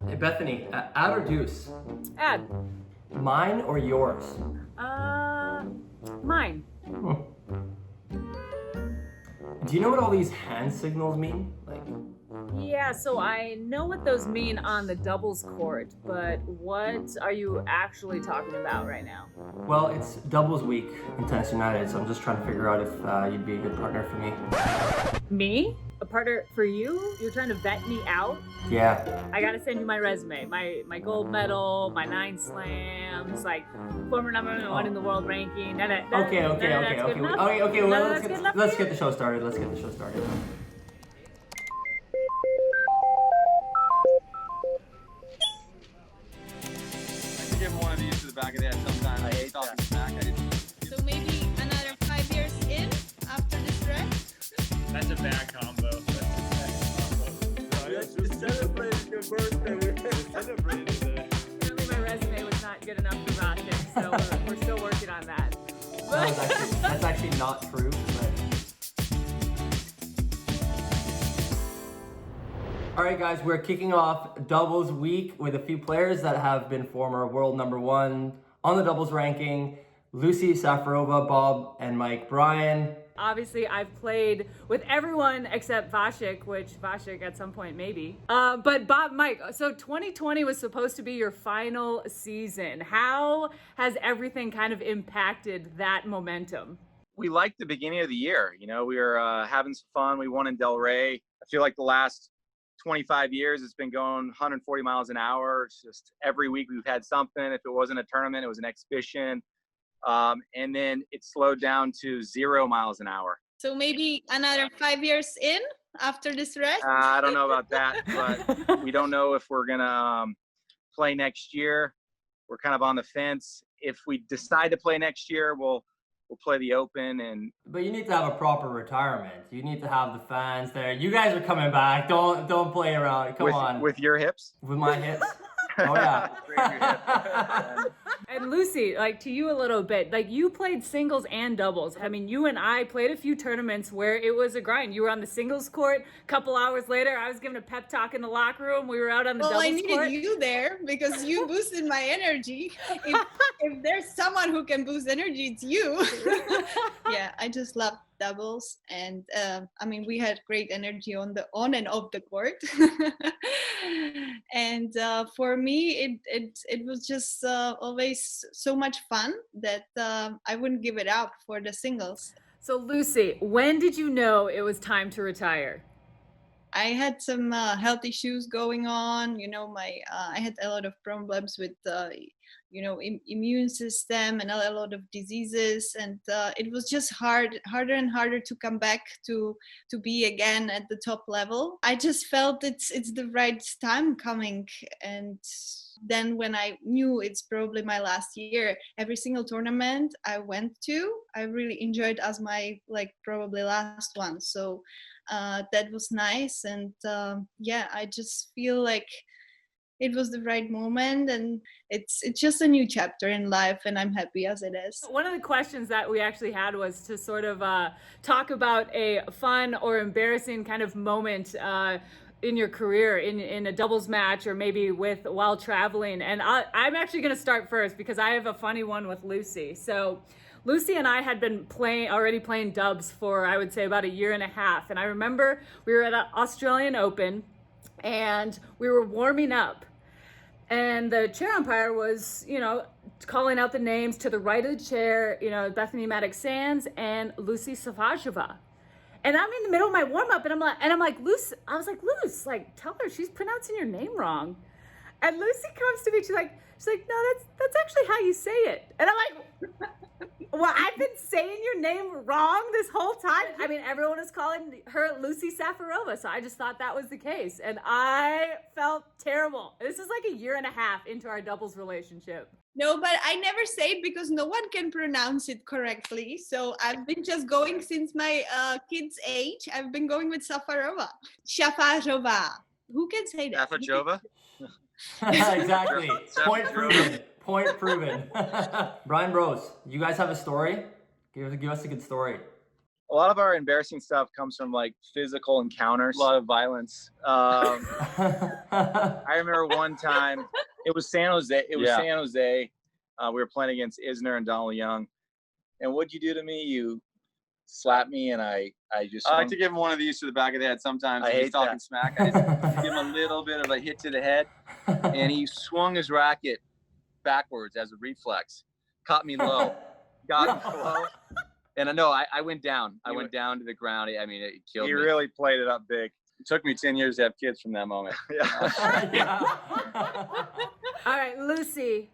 Hey Bethany, add or deuce? Add. Mine or yours? Mine. Do you know what all these hand signals mean? Yeah, so I know what those mean on the doubles court, but what are you actually talking about right now? Well, it's doubles week in Tennis United, so I'm just trying to figure out if you'd be a good partner for me. Me? A partner for you? You're trying to vet me out? Yeah. I gotta send you my resume, my gold medal, my 9 slams, like former number 1 in the world ranking. Okay. Well, let's get the show started. I give one of these to the back of the head sometimes. I hate talking smack. So maybe another 5 years in after this rest? That's a bad combo. Just celebrating your birthday. Apparently my resume was not good enough for Vašić, so we're still working on that. That's actually not true, but... All right, guys, we're kicking off doubles week with a few players that have been former world number 1 on the doubles ranking. Lucie Safarova, Bob, and Mike Bryan. Obviously, I've played with everyone except Vašić, which Vašić at some point maybe. But Bob, Mike, so 2020 was supposed to be your final season. How has everything kind of impacted that momentum? We liked the beginning of the year. You know, we were having some fun. We won in Del Rey. I feel like the last 25 years, it's been going 140 miles an hour. It's just every week we've had something. If it wasn't a tournament, it was an exhibition. And then it slowed down to 0 miles an hour. So maybe another 5 years in after this rest? I don't know about that, but we don't know if we're going to play next year. We're kind of on the fence. If we decide to play next year, we'll play the Open. But you need to have a proper retirement. You need to have the fans there. You guys are coming back. Don't play around. Come on. With your hips? With my hips? Oh, yeah. And Lucie, like to you a little bit, like you played singles and doubles. I mean, you and I played a few tournaments where it was a grind. You were on the singles court. A couple hours later, I was giving a pep talk in the locker room. We were out on the doubles court. Well, I needed you there because you boosted my energy. If there's someone who can boost energy, it's you. Yeah, I just love doubles, and I mean, we had great energy on and off the court. And for me, it was just always so much fun that I wouldn't give it up for the singles. So Lucie, when did you know it was time to retire? I had some health issues going on. You know, I had a lot of problems with immune system and a lot of diseases, and it was just harder and harder to come back to be again at the top level. I just felt it's the right time coming, and then when I knew it's probably my last year, every single tournament I went to, I really enjoyed as my probably last one. So that was nice, and I just feel like it was the right moment, and it's just a new chapter in life, and I'm happy as it is. One of the questions that we actually had was to sort of talk about a fun or embarrassing kind of moment in your career, in a doubles match, or maybe while traveling. And I'm actually going to start first because I have a funny one with Lucie. So Lucie and I had been already playing dubs for, I would say, about a year and a half. And I remember we were at an Australian Open and we were warming up. And the chair umpire was, calling out the names to the right of the chair, Bethany Maddox-Sands and Lucie Safarova. And I'm in the middle of my warm up, and I'm like, Lucie, Luce, tell her she's pronouncing your name wrong. And Lucie comes to me, she's like, no, that's actually how you say it. And I'm like, well, I've been saying your name wrong this whole time. I mean, everyone is calling her Lucie Safarova, so I just thought that was the case. And I felt terrible. This is like a year and a half into our doubles relationship. No, but I never say it because no one can pronounce it correctly. So I've been just going since my kid's age. I've been going with Safarova. Safarova. Who can say that? Safarova? Exactly. Point proven. Bryan Bros, you guys have a story? Give us a good story. A lot of our embarrassing stuff comes from like physical encounters. A lot of violence. I remember one time it was San Jose. San Jose. We were playing against Isner and Donald Young. And what'd you do to me? You slapped me, and I just. I like to give him one of these to the back of the head sometimes. He's talking smack. I just give him a little bit of a hit to the head, and he swung his racket backwards as a reflex. Caught me low. Got me low. And I know I went down. I went down to the ground. I mean, it killed me. He really played it up big. It took me 10 years to have kids from that moment. All right, Lucie,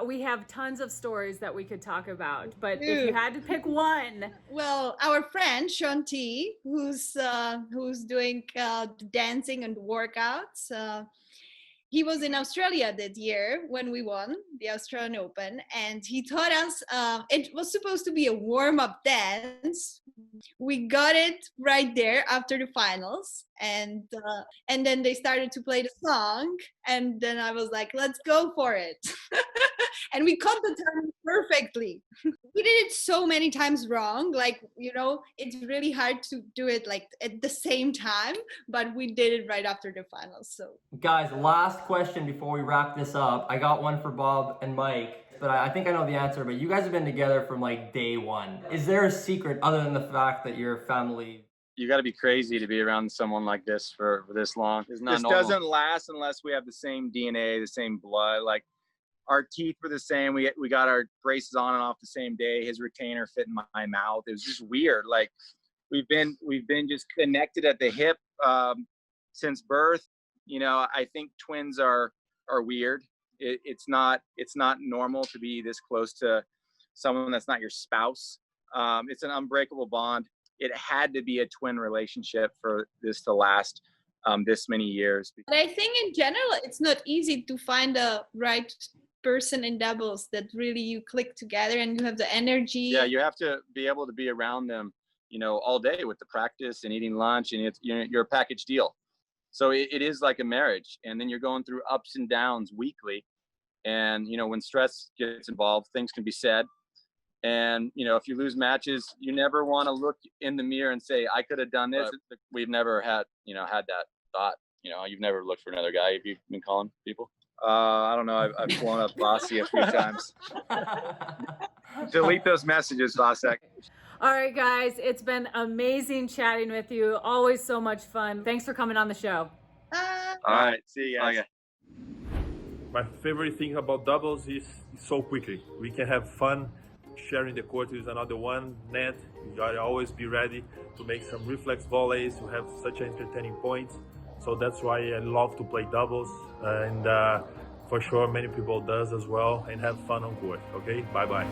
we have tons of stories that we could talk about, but if you had to pick one. Well, our friend Sean T, who's doing dancing and workouts. He was in Australia that year when we won the Australian Open, and he taught us, it was supposed to be a warm-up dance. We got it right there after the finals, and then they started to play the song, and then I was like, let's go for it. And we caught the time perfectly. We did it so many times wrong. Like, you know, it's really hard to do it like at the same time, but we did it right after the finals. So guys, last question before we wrap this up. I got one for Bob and Mike, but I think I know the answer, but you guys have been together from like day one. Is there a secret other than the fact that your family? You got to be crazy to be around someone like this for this long. It's not this normal. Doesn't last unless we have the same DNA, the same blood. Like, our teeth were the same. We got our braces on and off the same day. His retainer fit in my mouth. It was just weird. Like, we've been just connected at the hip since birth. You know, I think twins are weird. It's not normal to be this close to someone that's not your spouse. It's an unbreakable bond. It had to be a twin relationship for this to last this many years. But I think in general, it's not easy to find the right person in doubles that really you click together and you have the energy. Yeah, you have to be able to be around them, you know, all day with the practice and eating lunch, and you're a package deal. So it is like a marriage, and then you're going through ups and downs weekly. And, you know, when stress gets involved, things can be said. And, you know, if you lose matches, you never want to look in the mirror and say, I could have done this. But we've never had that thought. You know, you've never looked for another guy. Have you been calling people? I don't know. I've blown up Vasi a few times. Delete those messages, Vasek. All right, guys, it's been amazing chatting with you. Always so much fun. Thanks for coming on the show. All right, see you guys. Okay. My favorite thing about doubles is so quickly. We can have fun sharing the court with another one net. You gotta always be ready to make some reflex volleys, to have such entertaining points. So that's why I love to play doubles, and for sure many people does as well, and have fun on court. Okay, bye-bye.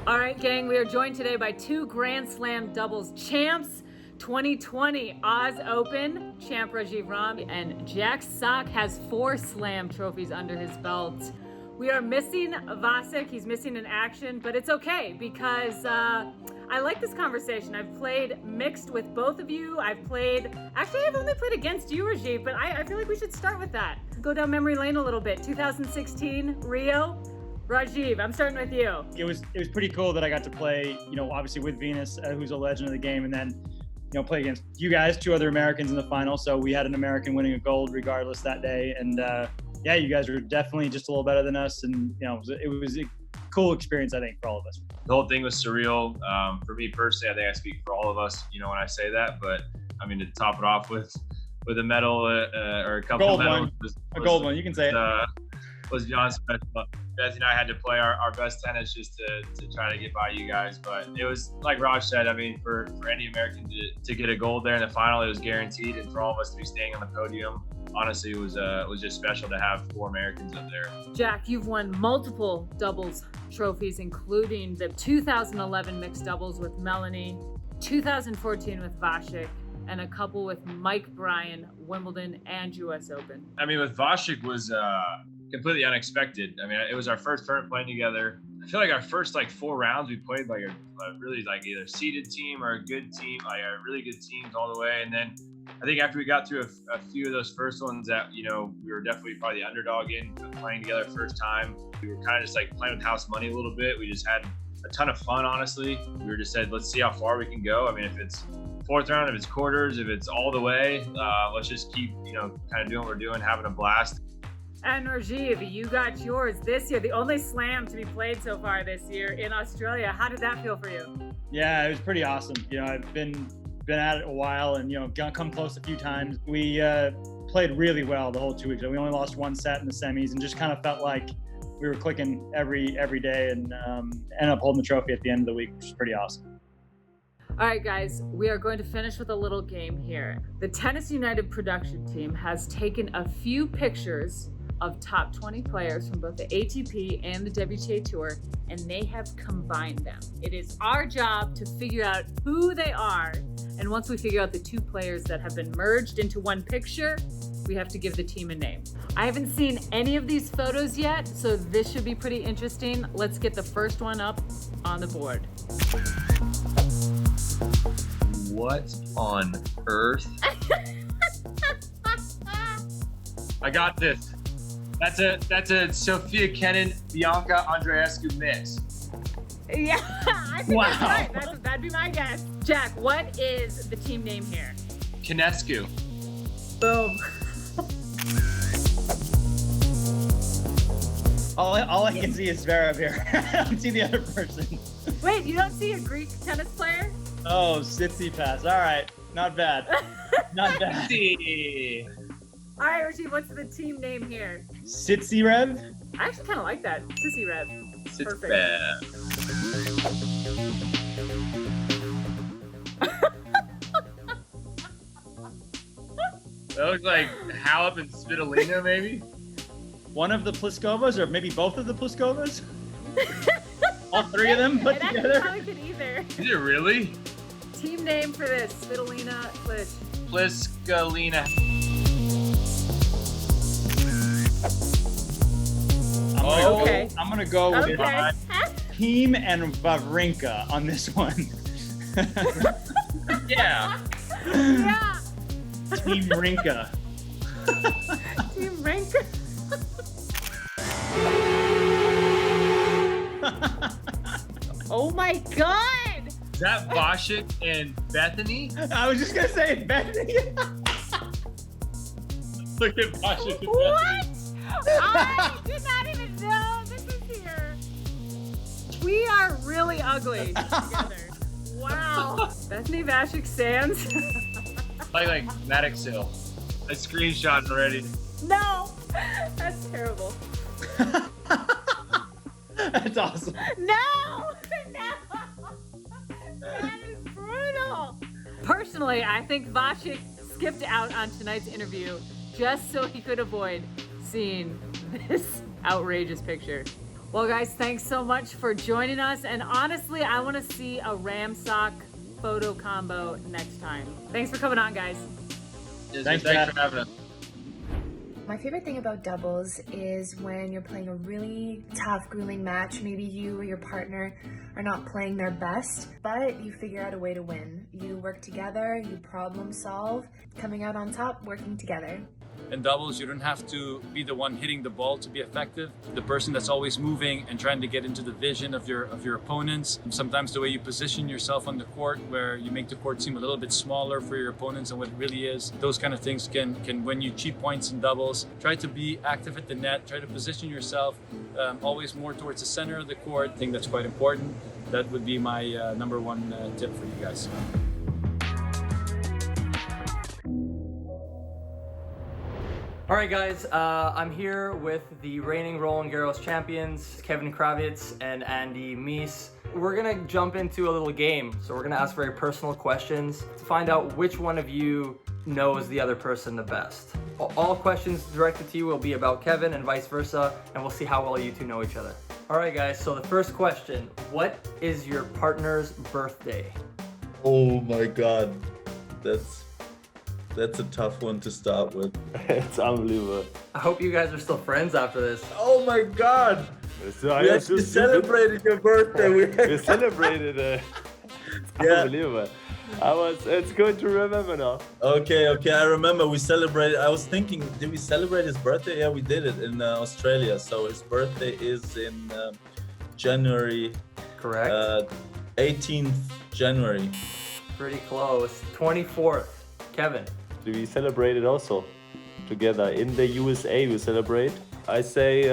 All right, gang, we are joined today by two Grand Slam doubles champs. 2020 Oz Open champ Rajeev Ram, and Jack Sock has 4 Slam trophies under his belt. We are missing Vasek. He's missing in action, but it's okay because I like this conversation. I've played mixed with both of you. I've only played against you, Rajeev, but I feel like we should start with that. Go down memory lane a little bit. 2016 Rio. Rajeev, I'm starting with you. It was pretty cool that I got to play, you know, obviously with Venus, who's a legend of the game, and then, you know, play against you guys, 2 other Americans in the final. So we had an American winning a gold regardless that day. And yeah, you guys were definitely just a little better than us. And, you know, it was a cool experience, I think, for all of us. The whole thing was surreal. For me personally, I think I speak for all of us, you know, when I say that. But I mean, to top it off with a medal or a couple of medals. A gold one, you can say it. Was beyond special. Beth and I had to play our best tennis just to try to get by you guys. But it was, like Raj said, I mean, for any American to get a gold there in the final, it was guaranteed. And for all of us to be staying on the podium, honestly, it was just special to have 4 Americans up there. Jack, you've won multiple doubles trophies, including the 2011 mixed doubles with Melanie, 2014 with Vasek, and a couple with Mike Bryan, Wimbledon and US Open. I mean, with Vasek was completely unexpected. I mean, it was our first tournament playing together. I feel like our first 4 rounds we played like a really either seeded team or a good team, like a really good teams all the way. And then I think after we got through a few of those first ones that, we were definitely probably the underdog in playing together first time. We were kind of just like playing with house money a little bit. We just had a ton of fun, honestly. We were just said, let's see how far we can go. I mean, if it's fourth round, if it's quarters, if it's all the way, let's just keep, kind of doing what we're doing, having a blast. And Rajeev, you got yours this year, the only slam to be played so far this year in Australia. How did that feel for you? Yeah, it was pretty awesome. I've been at it a while and, come close a few times. We played really well the whole 2 weeks. We only lost one set in the semis and just kind of felt like we were clicking every day and ended up holding the trophy at the end of the week, which is pretty awesome. All right, guys, we are going to finish with a little game here. The Tennis United production team has taken a few pictures of top 20 players from both the ATP and the WTA Tour, and they have combined them. It is our job to figure out who they are, and once we figure out the two players that have been merged into one picture, we have to give the team a name. I haven't seen any of these photos yet, so this should be pretty interesting. Let's get the first one up on the board. What on earth? I got this. That's a Sophia Kenin, Bianca Andreescu mix. Yeah, I think Wow. that's right. That'd be my guess. Jack, what is the team name here? Kinescu. Boom. All I can see is Zverev here. I don't see the other person. Wait, you don't see a Greek tennis player? Oh, Tsitsipas. All right, not bad. Not bad. All right, Rajeev, what's the team name here? Tsitsirev? I actually kind of like that. Sissy Rev. Perfect. That looks like Halep and Svitolina, maybe? One of the Pliskovas, or maybe both of the Pliskovas? All three of them put I together? probably could either. Is it really? Team name for this, Svitolina Plish. Pliskolina. I'm gonna go with Okay. Team and Wawrinka on this one. Yeah. Yeah. Team Rinka. Team Rinka. Oh my God. Is that Vasek and Bethany? I was just gonna say Bethany. Look at Vasek and What? Bethany. I did not even know this is here. We are really ugly together. Wow. Bethany Vasek Sands. Like Maddox Hill. I screenshot already. No. That's terrible. That's awesome. No. No. That is brutal. Personally, I think Vasek skipped out on tonight's interview just so he could avoid seeing this outrageous picture. Well, guys, thanks so much for joining us. And honestly, I want to see a Ramsock photo combo next time. Thanks for coming on, guys. Thanks for having us. My favorite thing about doubles is when you're playing a really tough, grueling match. Maybe you or your partner are not playing their best, but you figure out a way to win. You work together, you problem solve, coming out on top, working together. In doubles, you don't have to be the one hitting the ball to be effective. The person that's always moving and trying to get into the vision of your opponents. And sometimes the way you position yourself on the court, where you make the court seem a little bit smaller for your opponents than what it really is. Those kind of things can win you cheap points in doubles. Try to be active at the net. Try to position yourself always more towards the center of the court. I think that's quite important. That would be my number one tip for you guys. All right, guys, I'm here with the reigning Roland Garros champions, Kevin Krawietz and Andy Mies. We're gonna jump into a little game. So we're gonna ask very personal questions to find out which one of you knows the other person the best. All questions directed to you will be about Kevin and vice versa, and we'll see how well you two know each other. All right, guys, so the first question, what is your partner's birthday? Oh my God, that's a tough one to start with. It's unbelievable. I hope you guys are still friends after this. Oh my God! We actually celebrated your birthday. We celebrated. It's unbelievable. It's good to remember now. Okay, I remember we celebrated. I was thinking, did we celebrate his birthday? Yeah, we did it in Australia. So his birthday is in January. Correct. 18th January. Pretty close. 24th. Kevin. We celebrated also together in the USA. We celebrate. I say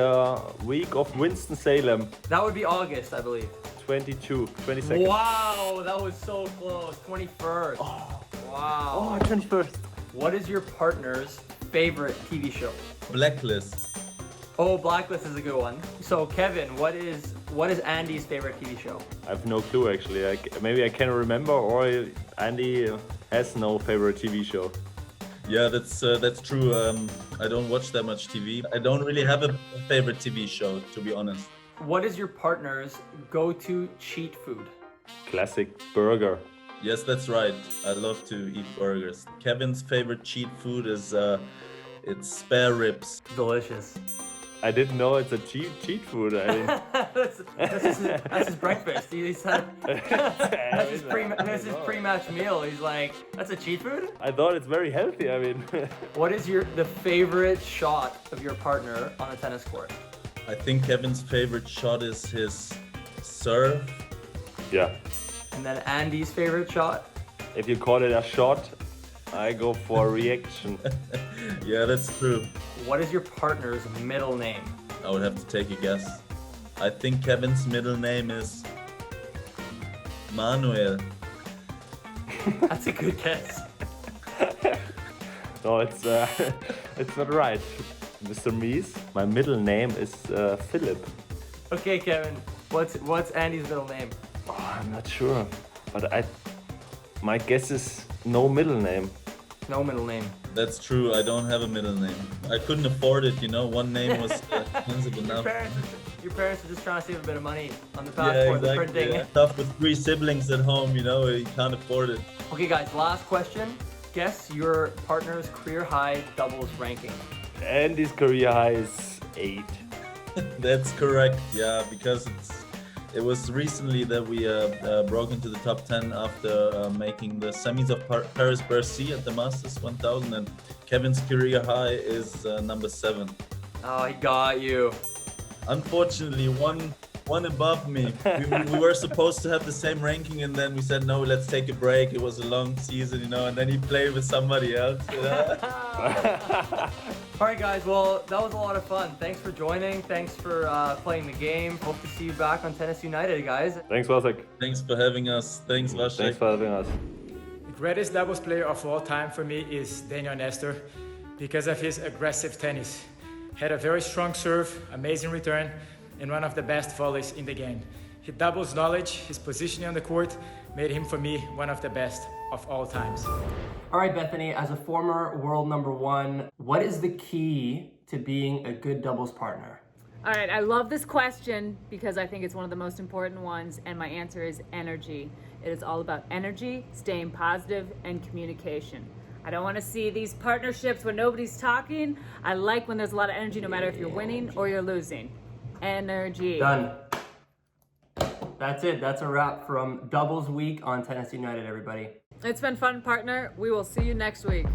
week of Winston-Salem. That would be August, I believe. 22nd. Wow, that was so close. 21st. Oh. Wow. 21st. What is your partner's favorite TV show? Blacklist. Oh, Blacklist is a good one. So, Kevin, what is Andy's favorite TV show? I have no clue actually. Maybe I can remember, or Andy has no favorite TV show. Yeah, that's true. I don't watch that much TV. I don't really have a favorite TV show, to be honest. What is your partner's go-to cheat food? Classic burger. Yes, that's right. I love to eat burgers. Kevin's favorite cheat food is it's spare ribs. Delicious. I didn't know it's a cheat food. I mean, that's his breakfast. He's had, that's his pre-match meal. He's like, that's a cheat food? I thought it's very healthy. I mean, what is the favorite shot of your partner on a tennis court? I think Kevin's favorite shot is his serve. Yeah. And then Andy's favorite shot? If you call it a shot, I go for a reaction. Yeah, that's true. What is your partner's middle name? I would have to take a guess. I think Kevin's middle name is Manuel. That's a good guess. No, it's not right. Mr. Mies, my middle name is Philip. Okay, Kevin, what's Andy's middle name? Oh, I'm not sure, but my guess is no middle name. No middle name. That's true. I don't have a middle name. I couldn't afford it. One name was expensive enough. Your parents are just trying to save a bit of money on the passport, the printing. Yeah. Tough with 3 siblings at home. You can't afford it. Okay, guys. Last question. Guess your partner's career high doubles ranking. Andy's career high is 8. That's correct. Yeah, because it was recently that we broke into the top 10 after making the semis of Paris-Bercy at the Masters 1000, and Kevin's career high is number 7. Oh, he got you. Unfortunately, one above me. We were supposed to have the same ranking, and then we said, no, let's take a break. It was a long season, and then he played with somebody else. All right, guys. Well, that was a lot of fun. Thanks for joining. Thanks for playing the game. Hope to see you back on Tennis United, guys. Thanks, Vasek. Thanks for having us. Thanks, Vasek. Thanks for having us. The greatest doubles player of all time for me is Daniel Nestor because of his aggressive tennis. Had a very strong serve, amazing return, and one of the best volleys in the game. His doubles knowledge, his positioning on the court, made him, for me, one of the best of all times. All right, Bethany, as a former world #1, what is the key to being a good doubles partner? All right, I love this question because I think it's one of the most important ones, and my answer is energy. It is all about energy, staying positive, and communication. I don't want to see these partnerships when nobody's talking. I like when there's a lot of energy, no matter if you're winning or you're losing. Energy. Done. That's it. That's a wrap from Doubles Week on Tennis United, everybody. It's been fun, partner. We will see you next week.